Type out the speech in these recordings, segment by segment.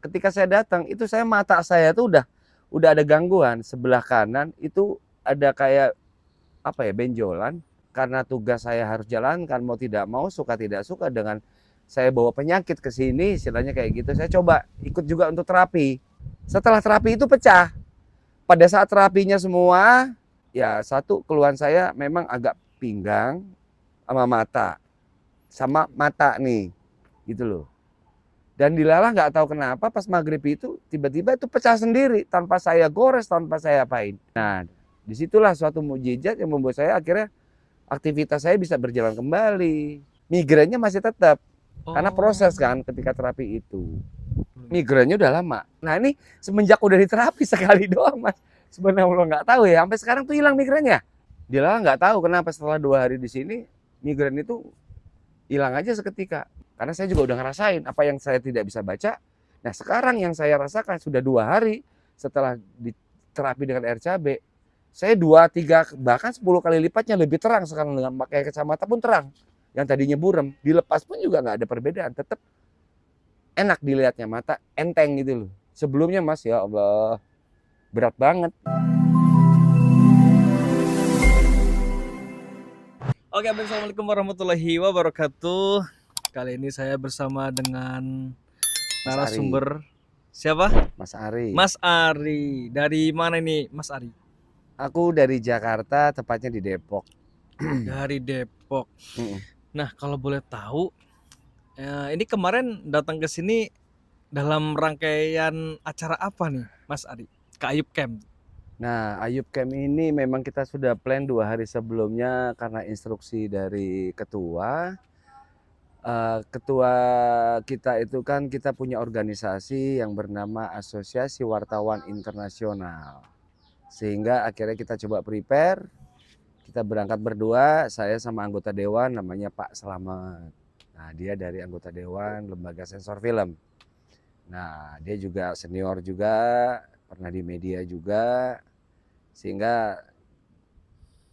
ketika saya datang itu mata saya tuh udah ada gangguan sebelah kanan itu ada kayak apa ya benjolan karena tugas saya harus jalankan mau tidak mau suka tidak suka dengan saya bawa penyakit ke sini istilahnya kayak gitu. Saya coba ikut juga untuk terapi. Setelah terapi itu pecah. Pada saat terapinya semua ya satu keluhan saya memang agak pinggang sama mata nih gitu loh. Dan dilalah nggak tahu kenapa pas maghrib itu tiba-tiba itu pecah sendiri tanpa saya gores, tanpa saya apain. Nah, disitulah suatu mukjizat yang membuat saya akhirnya aktivitas saya bisa berjalan kembali. Migrainnya masih tetap karena proses Oh, kan ketika terapi itu. Migrainnya udah lama. Nah ini semenjak udah diterapi sekali doang mas. Sebenarnya lo nggak tahu ya sampai sekarang tuh hilang migrainnya. Dilalah nggak tahu kenapa setelah 2 hari di sini migrain itu hilang aja seketika. Karena saya juga udah ngerasain apa yang saya tidak bisa baca. Nah sekarang yang saya rasakan sudah 2 hari setelah diterapi dengan air cabai, saya 2, 3 bahkan 10 kali lipatnya lebih terang sekarang dengan pakai kacamata pun terang. Yang tadinya burem, dilepas pun juga nggak ada perbedaan, tetap enak dilihatnya mata, enteng gitu loh. Sebelumnya mas ya Allah berat banget. oke, assalamualaikum warahmatullahi wabarakatuh. Kali ini saya bersama dengan Mas Ari, narasumber siapa? Mas Ari. Mas Ari. Dari mana ini, Mas Ari? Aku dari Jakarta, tepatnya di Depok. Dari Depok. Nah, kalau boleh tahu, ini kemarin datang ke sini dalam rangkaian acara apa nih, Mas Ari? Ke Ayub Camp. Nah, Ayub Camp ini memang kita sudah plan 2 hari sebelumnya karena instruksi dari ketua. Ketua kita itu kan kita punya organisasi yang bernama Asosiasi Wartawan Internasional. Sehingga akhirnya kita coba prepare, kita berangkat berdua, saya sama anggota dewan namanya Pak Selamat. Nah, dia dari anggota dewan Lembaga Sensor Film. Nah, dia juga senior juga, pernah di media juga, sehingga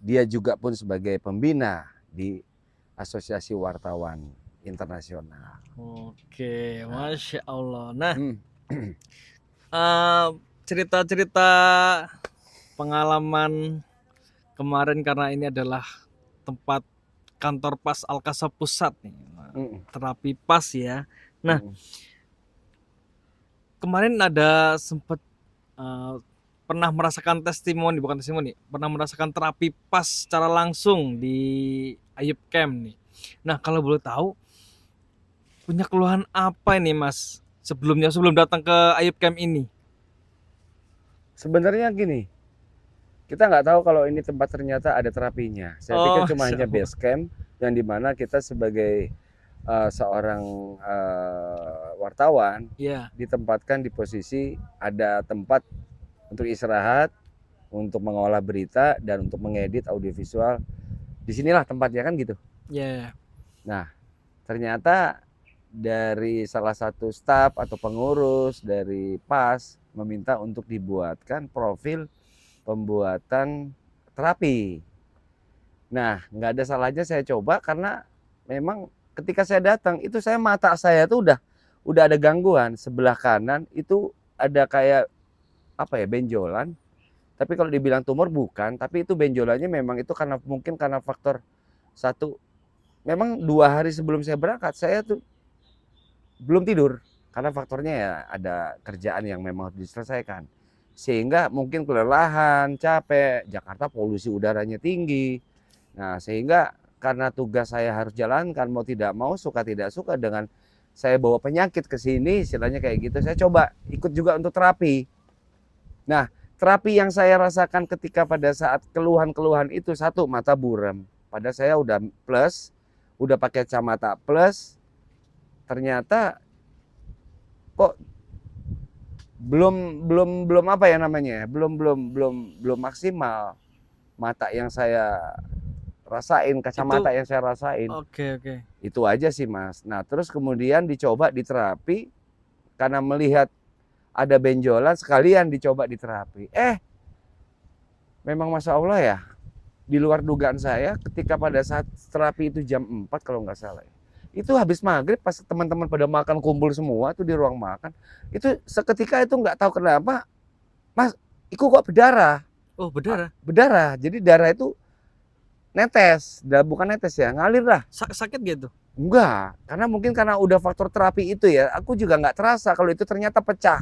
dia juga pun sebagai pembina di Asosiasi Wartawan Internasional. Oke, Nah, Masya Allah. Nah, hmm, eh, cerita-cerita pengalaman kemarin karena ini adalah tempat kantor PAS Alkasa Pusat nih. Nah, hmm, terapi PAS ya. Nah, hmm. kemarin ada sempat pernah merasakan testimoni, bukan testimoni, pernah merasakan terapi PAS secara langsung di Ayub Camp nih. Nah, kalau boleh tahu punya keluhan apa ini Mas sebelum datang ke Ayub Camp ini? Sebenarnya gini, kita nggak tahu kalau ini tempat ternyata ada terapinya. Saya pikir Oh, cuma Masya hanya Allah. base camp yang dimana kita sebagai seorang wartawan Iya, ditempatkan di posisi ada tempat untuk istirahat, untuk mengolah berita dan untuk mengedit audiovisual. Disinilah tempatnya kan gitu. iya. Nah, ternyata dari salah satu staf atau pengurus dari PAS meminta untuk dibuatkan profil pembuatan terapi. Nah, nggak ada salahnya saya coba karena memang ketika saya datang itu mata saya tuh udah ada gangguan sebelah kanan itu ada kayak apa ya benjolan. Tapi kalau dibilang tumor bukan, tapi itu benjolannya memang itu karena mungkin karena faktor satu. Memang 2 hari sebelum saya berangkat saya tuh belum tidur karena faktornya ya ada kerjaan yang memang harus diselesaikan. Sehingga mungkin kelelahan, capek, Jakarta polusi udaranya tinggi. Nah, sehingga karena tugas saya harus jalankan mau tidak mau suka tidak suka dengan saya bawa penyakit ke sini istilahnya kayak gitu. Saya coba ikut juga untuk terapi. Nah, terapi yang saya rasakan ketika pada saat keluhan-keluhan itu satu mata buram. Pada saya udah plus, udah pakai kacamata plus, ternyata kok belum apa ya namanya ya, belum maksimal mata yang saya rasain, Itu kacamata yang saya rasain. oke, oke. Itu aja sih mas. Nah terus kemudian dicoba di terapi karena melihat ada benjolan sekalian dicoba di terapi. Memang masya Allah ya di luar dugaan saya ketika pada saat terapi itu jam 4 kalau nggak salah ya. Itu habis maghrib pas teman-teman pada makan kumpul semua tuh di ruang makan, itu seketika itu nggak tahu kenapa, Mas, itu kok berdarah. Oh, berdarah. Berdarah. Jadi darah itu netes, bukan netes ya, ngalir lah. Sakit gitu? Enggak, karena mungkin karena udah faktor terapi itu ya, aku juga nggak terasa kalau itu ternyata pecah.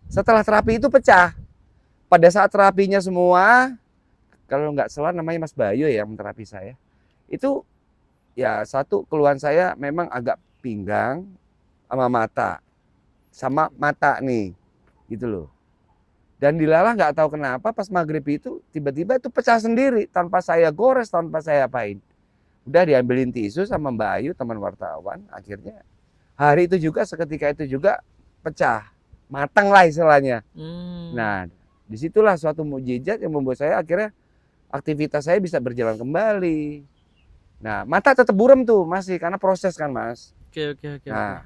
Setelah terapi itu pecah. Pada saat terapinya semua, kalau nggak salah namanya Mas Bayu ya yang terapi saya, itu ya satu keluhan saya memang agak pinggang sama mata nih, gitu loh. Dan dilalah nggak tahu kenapa pas maghrib itu tiba-tiba itu pecah sendiri tanpa saya gores, tanpa saya apain. Udah diambilin tisu sama Mbak Ayu teman wartawan, akhirnya hari itu juga seketika itu juga pecah, matang lah istilahnya. Nah, disitulah suatu mukjizat yang membuat saya akhirnya aktivitas saya bisa berjalan kembali. Nah, mata tetap buram tuh masih karena proses kan, Mas. Oke. Nah,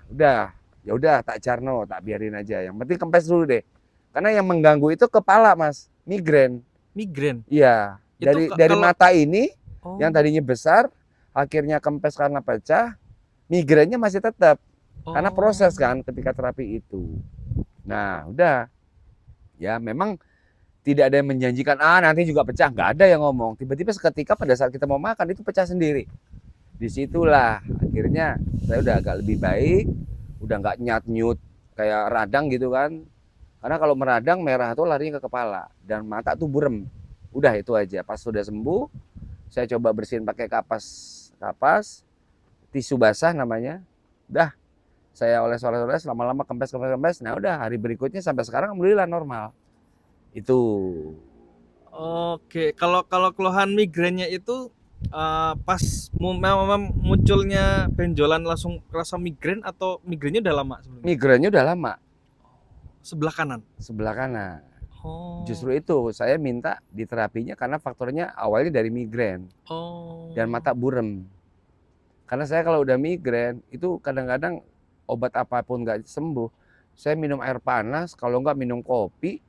ya udah tak jarno, tak biarin aja. Yang penting kempes dulu deh. Karena yang mengganggu itu kepala, Mas, migrain. Migrain. Iya, dari kalau mata ini yang tadinya besar, akhirnya kempes karena pecah, migrainnya masih tetap. Karena proses kan ketika terapi itu. Nah, udah. Ya, memang tidak ada yang menjanjikan nanti juga pecah, nggak ada yang ngomong. Tiba-tiba seketika pada saat kita mau makan itu pecah sendiri. Disitulah akhirnya saya udah agak lebih baik, udah nggak nyut kayak radang gitu kan. Karena kalau meradang merah tuh larinya ke kepala dan mata tuh burem. Udah itu aja. Pas sudah sembuh, saya coba bersihin pakai kapas tisu basah namanya. Udah saya oles lama-lama kempes. Nah udah hari berikutnya sampai sekarang alhamdulillah normal. Itu. Oke, kalau keluhan migrainnya itu pas munculnya benjolan langsung kerasa migrain atau migrainnya udah lama sebelumnya? Migrainnya udah lama. Sebelah kanan. Sebelah kanan. Oh. Justru itu saya minta di terapinya karena faktornya awalnya dari migrain. Dan mata burem. Karena saya kalau udah migrain itu kadang-kadang obat apapun nggak sembuh, saya minum air panas, kalau nggak minum kopi,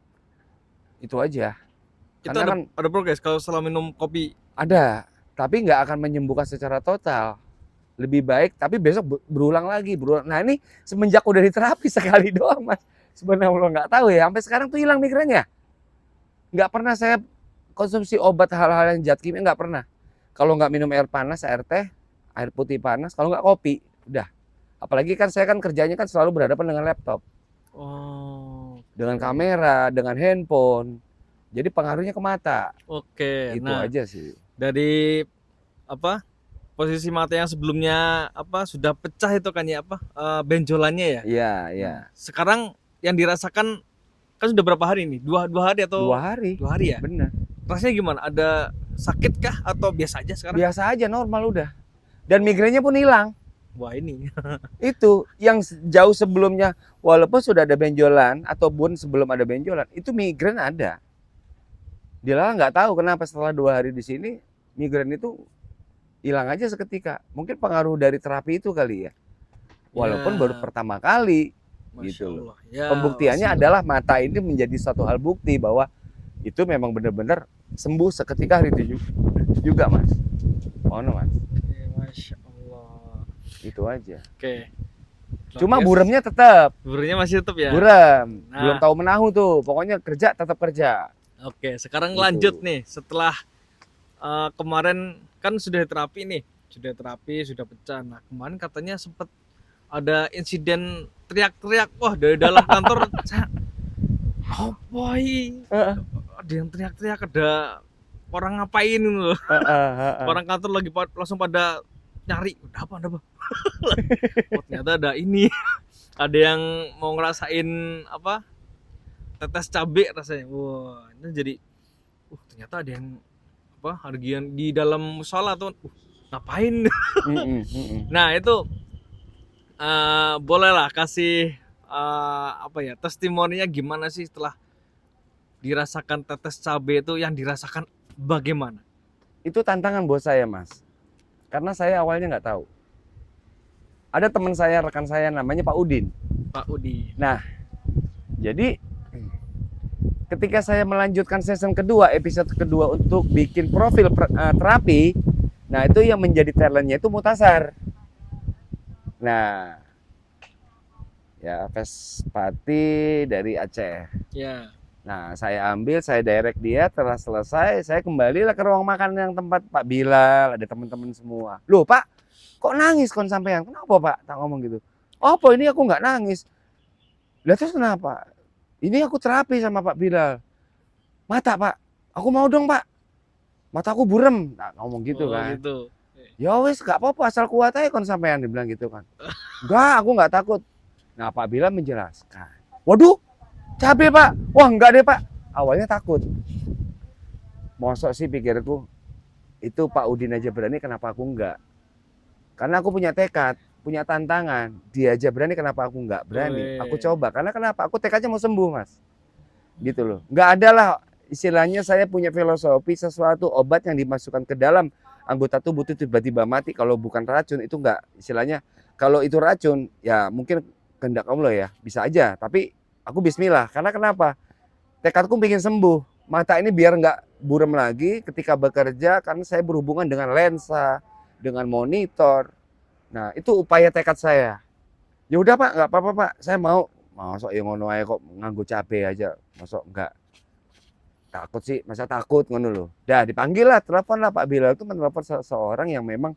itu aja. Itu Karena ada progres kalau setelah minum kopi? Ada, tapi nggak akan menyembuhkan secara total. Lebih baik, tapi besok berulang lagi. Nah ini semenjak udah diterapi sekali doang, Mas. Sebenarnya lo nggak tahu ya, sampai sekarang tuh hilang migrainnya. Nggak pernah saya konsumsi obat hal-hal yang zat kimia, nggak pernah. Kalau nggak minum air panas, air teh, air putih panas, kalau nggak kopi, udah. Apalagi kan saya kan kerjanya kan selalu berhadapan dengan laptop. Dengan kamera, dengan handphone. Jadi pengaruhnya ke mata. Oke. Itu aja sih. Dari posisi mata yang sebelumnya sudah pecah itu kan ya benjolannya ya? Iya. Sekarang yang dirasakan kan sudah berapa hari nih? Dua hari atau? 2 hari. 2 hari ya? Benar. Rasanya gimana? Ada sakit kah atau biasa aja sekarang? Biasa aja, normal udah. Dan migrainnya pun hilang. Wah ini. Itu yang jauh sebelumnya, walaupun sudah ada benjolan ataupun sebelum ada benjolan, itu migrain ada. Dia nggak tahu kenapa setelah 2 hari di sini migrain itu hilang aja seketika. Mungkin pengaruh dari terapi itu kali ya. Walaupun baru pertama kali. Masya gitu loh. Allah. Ya, pembuktiannya adalah mata ini menjadi suatu hal bukti bahwa itu memang benar-benar sembuh seketika hari itu juga, Mas. Mas. Masya Allah. Itu aja. Oke. Cuma buremnya tetap. Buremnya masih tetap ya? Burem. Belum tahu menahu tuh. Pokoknya kerja tetap kerja. Oke, sekarang lanjut nih. Setelah kemarin kan sudah terapi nih. Sudah pecah. Nah, kemarin katanya sempat ada insiden teriak-teriak. Wah, dari dalam kantor apa ini? Ada yang teriak-teriak, ada orang ngapain loh. Orang kantor lagi langsung pada nyari. Ada apa? Oh, ternyata ada ini. Ada yang mau ngerasain tetes cabai rasanya. Wah, ini jadi ternyata ada yang hargian di dalam musola tuh. Ngapain? Nah, itu bolehlah kasih testimoninya gimana sih setelah dirasakan tetes cabai itu, yang dirasakan bagaimana? Itu tantangan buat saya, Mas. Karena saya awalnya nggak tahu. Ada teman saya, rekan saya namanya Pak Udin. Nah, jadi ketika saya melanjutkan season kedua, episode kedua untuk bikin profil terapi, nah itu yang menjadi talentnya itu Mutasar. Nah, ya Vespati dari Aceh. Ya. Nah, saya ambil, saya direct dia, setelah selesai, saya kembalilah ke ruang makan yang tempat Pak Bilal, ada teman-teman semua. Loh Pak, kok nangis kon sampean? Kenapa Pak? Tak ngomong gitu. Oh, apa ini aku nggak nangis. Lah terus kenapa? Ini aku terapi sama Pak Bilal. Mata Pak, aku mau dong Pak. Mataku burem. Nah, ngomong gitu Oh kan. gitu. Ya wis gak apa-apa, asal kuat aja kon sampean, dibilang gitu kan. Enggak, aku nggak takut. Nah, Pak Bilal menjelaskan. Waduh, cabai Pak. Wah enggak deh Pak. Awalnya takut. Mosok sih pikirku, itu Pak Udin aja berani, kenapa aku enggak? Karena aku punya tekad, punya tantangan. Dia aja berani, kenapa aku enggak berani? Aku Weh. coba, karena kenapa? Aku tekadnya mau sembuh Mas. Gitu loh. Enggak ada lah, istilahnya saya punya filosofi, sesuatu obat yang dimasukkan ke dalam anggota tubuh itu tiba-tiba mati kalau bukan racun, itu enggak. Istilahnya kalau itu racun, ya mungkin kehendak Allah ya, bisa aja. Tapi aku bismillah, karena kenapa? Tekadku pengen sembuh. Mata ini biar nggak buram lagi ketika bekerja, karena saya berhubungan dengan lensa, dengan monitor. Nah, itu upaya tekad saya. Ya udah Pak, nggak apa-apa Pak, saya mau. Masuk yang ngono aja kok nganggo cabe aja. Masuk nggak takut sih, masa takut ngono loh. Dah dipanggil lah, telepon lah Pak Bilal itu menelepon seseorang yang memang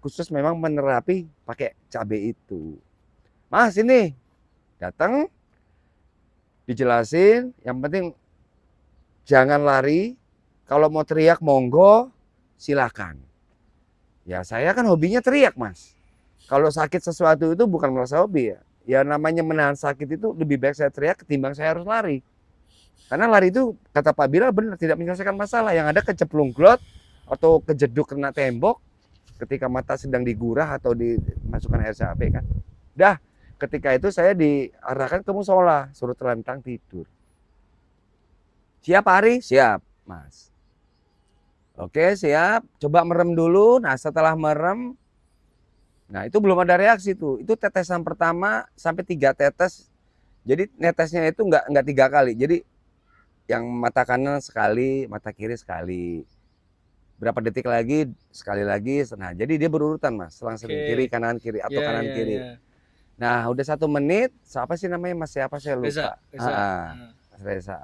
khusus memang menerapi pakai cabe itu. Mas ini datang, dijelasin, yang penting jangan lari, kalau mau teriak monggo, silakan. Ya saya kan hobinya teriak Mas. Kalau sakit sesuatu itu bukan merasa hobi ya. Ya namanya menahan sakit itu lebih baik saya teriak ketimbang saya harus lari. Karena lari itu kata Pak Bilal benar tidak menyelesaikan masalah. Yang ada keceplung glot atau kejeduk kena tembok ketika mata sedang digurah atau dimasukkan air cabai kan. Dah ketika itu saya diarahkan ke musola, suruh terlentang tidur. Siap Ari? Siap Mas. Oke siap, coba merem dulu. Nah setelah merem, nah itu belum ada reaksi tuh. Itu tetesan pertama sampai 3 tetes. Jadi netesnya itu nggak 3 kali. Jadi yang mata kanan sekali, mata kiri sekali. Berapa detik lagi, sekali lagi. Nah jadi dia berurutan Mas, selang-seling kiri Oke. kanan kiri atau Ya, kanan ya, kiri. ya. Nah udah 1 menit, siapa sih namanya Mas, siapa saya Reza, lupa. Reza. Nah. Mas Reza.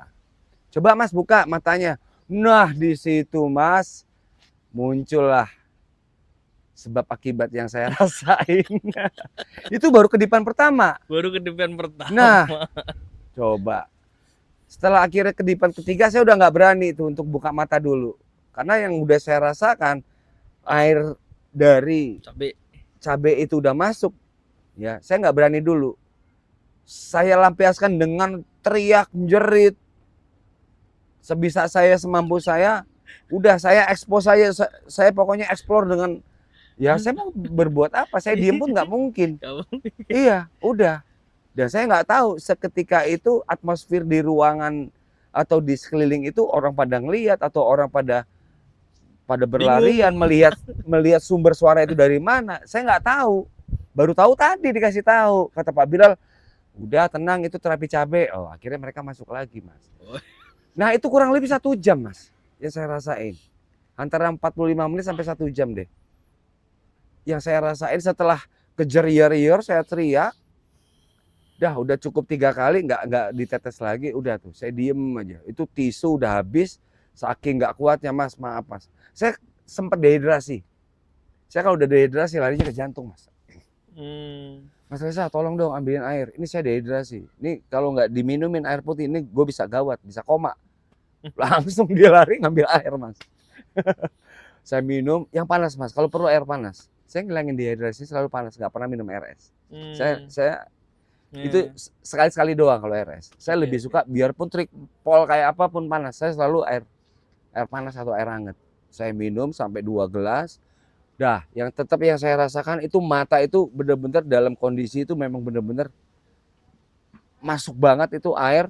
Coba Mas buka matanya. Nah di situ Mas muncullah sebab akibat yang saya rasain. Itu baru kedipan pertama. Baru kedipan pertama. Nah, coba. Setelah akhirnya kedipan ketiga, saya udah nggak berani tuh untuk buka mata dulu. Karena yang udah saya rasakan, air dari cabai itu udah masuk. Ya, saya nggak berani dulu. Saya lampiaskan dengan teriak, jerit. Sebisa saya, semampu saya. Udah saya expose saya pokoknya explore dengan, ya saya mau berbuat apa, saya diem pun nggak mungkin. Iya, udah. Dan saya nggak tahu seketika itu atmosfer di ruangan atau di sekeliling itu orang pada ngeliat atau orang pada berlarian melihat sumber suara itu dari mana. Saya nggak tahu. Baru tahu tadi dikasih tahu, kata Pak Bilal, udah tenang itu terapi cabai. Oh, akhirnya mereka masuk lagi, Mas. Nah, itu kurang lebih 1 jam, Mas, yang saya rasain. Antara 45 menit sampai 1 jam deh. Yang saya rasain setelah kejer-yer saya teriak. Udah cukup 3 kali, nggak ditetes lagi, udah tuh saya diem aja. Itu tisu udah habis, saking nggak kuatnya Mas, maaf Mas. Saya sempat dehidrasi. Saya kalau udah dehidrasi larinya ke jantung Mas. Mas Reza tolong dong ambilin air, ini saya dehidrasi. Ini kalau nggak diminumin air putih ini gue bisa gawat, bisa koma. Langsung dia lari ngambil air Mas. Saya minum yang panas Mas, kalau perlu air panas. Saya ngilangin dehidrasi selalu panas, nggak pernah minum air es. Saya itu sekali-sekali doang kalau air es. Saya lebih suka biarpun trik pol kayak apapun panas, saya selalu air panas atau air hangat. Saya minum sampai 2 gelas. Dah, yang tetap yang saya rasakan itu mata itu benar-benar dalam kondisi itu memang benar-benar masuk banget itu air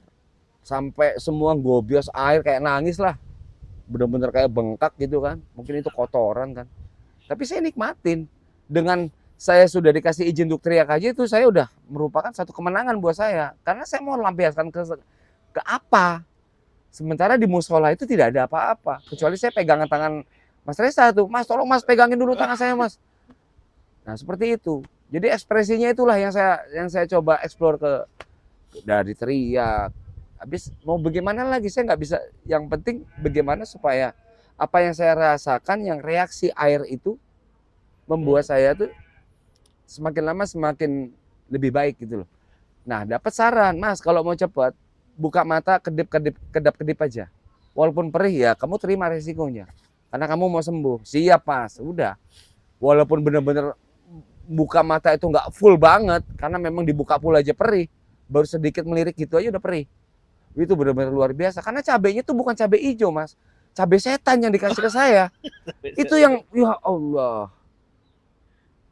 sampai semua gobios air kayak nangis lah. Benar-benar kayak bengkak gitu kan. Mungkin itu kotoran kan. Tapi saya nikmatin dengan saya sudah dikasih izin untuk teriak aja, itu saya udah merupakan satu kemenangan buat saya. Karena saya mau lampiaskan ke apa. Sementara di musola itu tidak ada apa-apa. Kecuali saya pegangan tangan Mas Reza tuh. Mas tolong Mas pegangin dulu tangan saya Mas. Nah seperti itu. Jadi ekspresinya itulah yang saya coba explore dari teriak. Habis mau bagaimana lagi saya nggak bisa. Yang penting bagaimana supaya apa yang saya rasakan, yang reaksi air itu membuat saya tuh semakin lama semakin lebih baik gitu loh. Nah, dapat saran, Mas, kalau mau cepat buka mata, kedap-kedip aja. Walaupun perih ya, kamu terima resikonya. Karena kamu mau sembuh. Siap, Mas. Udah. Walaupun benar-benar buka mata itu nggak full banget, karena memang dibuka full aja perih. Baru sedikit melirik gitu aja udah perih. Itu benar-benar luar biasa. Karena cabenya tuh bukan cabai hijau, Mas. Cabai setan yang dikasih ke saya. Itu yang, ya Allah.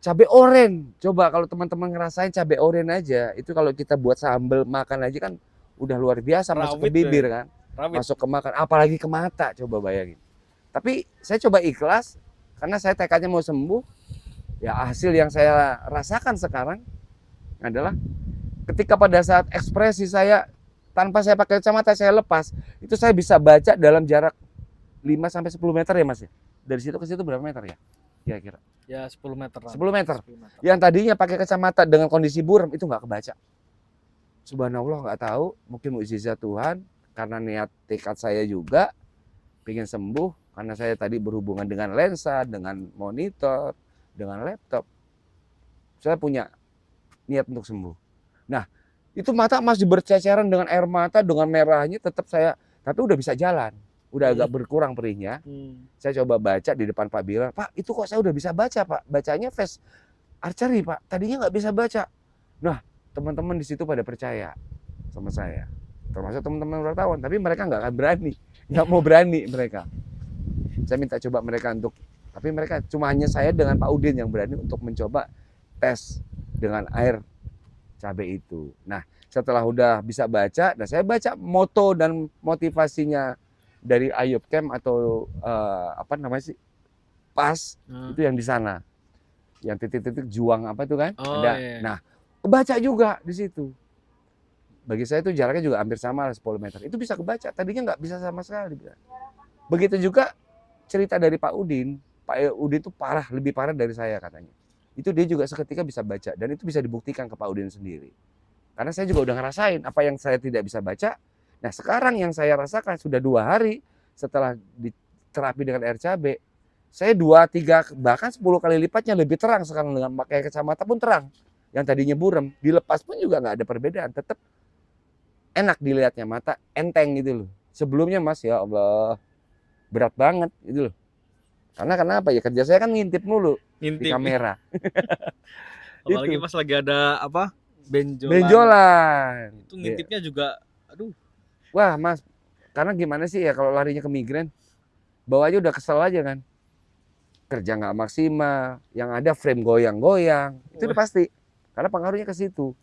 Cabai oren. Coba kalau teman-teman ngerasain cabai oren aja, itu kalau kita buat sambal makan aja kan udah luar biasa masuk ke Rawit bibir ya. kan. Rawit. Masuk ke makan, apalagi ke mata, coba bayangin. Tapi saya coba ikhlas karena saya tekadnya mau sembuh. Ya hasil yang saya rasakan sekarang adalah ketika pada saat ekspresi saya tanpa saya pakai kacamata saya lepas, itu saya bisa baca dalam jarak 5 sampai 10 meter ya, Mas ya. Dari situ ke situ berapa meter ya? Kira-kira. Ya 10 meter. 10 meter. 10 meter. Yang tadinya pakai kacamata dengan kondisi buram itu nggak kebaca. Subhanallah, nggak tahu, mungkin mukjizat Tuhan karena niat tekad saya juga pengen sembuh karena saya tadi berhubungan dengan lensa, dengan monitor, dengan laptop. Saya punya niat untuk sembuh. Nah, itu mata masih berceceran dengan air mata, dengan merahnya tetap saya, tapi udah bisa jalan. Udah agak berkurang perihnya. Saya coba baca di depan Pak Bilal, Pak itu kok saya udah bisa baca Pak, bacanya Fast Archery Pak, tadinya nggak bisa baca. Nah teman-teman di situ pada percaya sama saya, termasuk teman-teman wartawan, tapi mereka nggak akan berani, nggak mau berani mereka. Saya minta coba mereka untuk, tapi mereka cuma hanya saya dengan Pak Udin yang berani untuk mencoba tes dengan air cabai itu. Nah setelah udah bisa baca, nah saya baca moto dan motivasinya dari Ayub Camp atau apa namanya sih, PAS itu yang di sana, yang titik-titik juang apa itu kan ada. Iya. Nah kebaca juga di situ. Bagi saya itu jaraknya juga hampir sama 10 meter. Itu bisa kebaca. Tadinya nggak bisa sama sekali. Begitu juga cerita dari Pak Udin. Pak Udin itu parah, lebih parah dari saya katanya. Itu dia juga seketika bisa baca dan itu bisa dibuktikan ke Pak Udin sendiri. Karena saya juga udah ngerasain apa yang saya tidak bisa baca. Nah sekarang yang saya rasakan sudah 2 hari setelah diterapi dengan air cabai, saya 2, 3, bahkan 10 kali lipatnya lebih terang sekarang dengan pakai kacamata pun terang. Yang tadinya buram, dilepas pun juga nggak ada perbedaan, tetap enak dilihatnya, mata enteng gitu loh. Sebelumnya Mas ya Allah berat banget gitu loh. Karena kenapa ya, kerja saya kan ngintip mulu di kamera. Apalagi pas lagi ada apa? Benjolan. Itu ngintipnya juga aduh. Wah Mas, karena gimana sih ya kalau larinya ke migrain, bawahnya udah kesel aja kan. Kerja nggak maksimal, yang ada frame goyang-goyang, itu udah pasti. Karena pengaruhnya ke situ.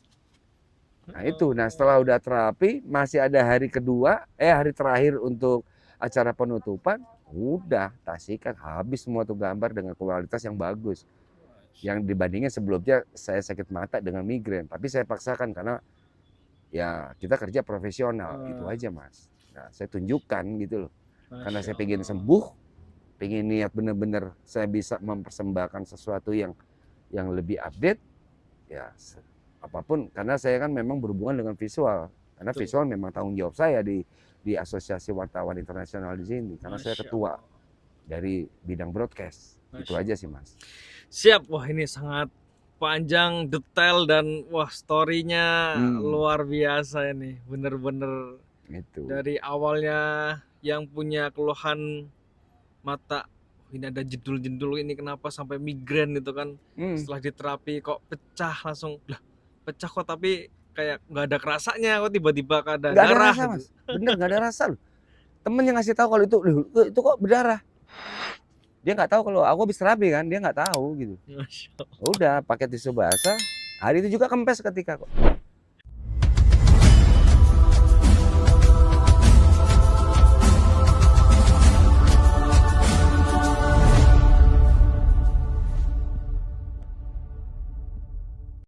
Nah itu, nah setelah udah terapi, masih ada hari kedua, hari terakhir untuk acara penutupan, udah tasihkan habis semua tuh gambar dengan kualitas yang bagus. Yang dibandingin sebelumnya saya sakit mata dengan migrain, tapi saya paksakan karena ya kita kerja profesional, itu aja Mas. Nah saya tunjukkan gitu loh, karena saya pengen sembuh, pengen niat bener-bener saya bisa mempersembahkan sesuatu yang lebih update, ya apapun, karena saya kan memang berhubungan dengan visual, karena visual memang tanggung jawab saya di Asosiasi Wartawan Internasional di sini, karena saya ketua dari bidang broadcast. Itu aja sih Mas. Siap, wah ini sangat panjang, detail dan wah story-nya luar biasa ini, bener-bener itu. Dari awalnya yang punya keluhan mata, ini ada jendul-jendul ini kenapa sampai migrain itu kan, setelah diterapi kok pecah langsung, lah pecah kok tapi kayak nggak ada kerasanya, kok tiba-tiba ada nggak darah. Ada rasa, Mas. Bener nggak ada rasa loh. Temen yang ngasih tahu kalau itu kok berdarah. Dia nggak tahu kalau aku habis terapi kan, dia nggak tahu gitu. Udah pakai tisu basah, hari itu juga kempes ketika kok.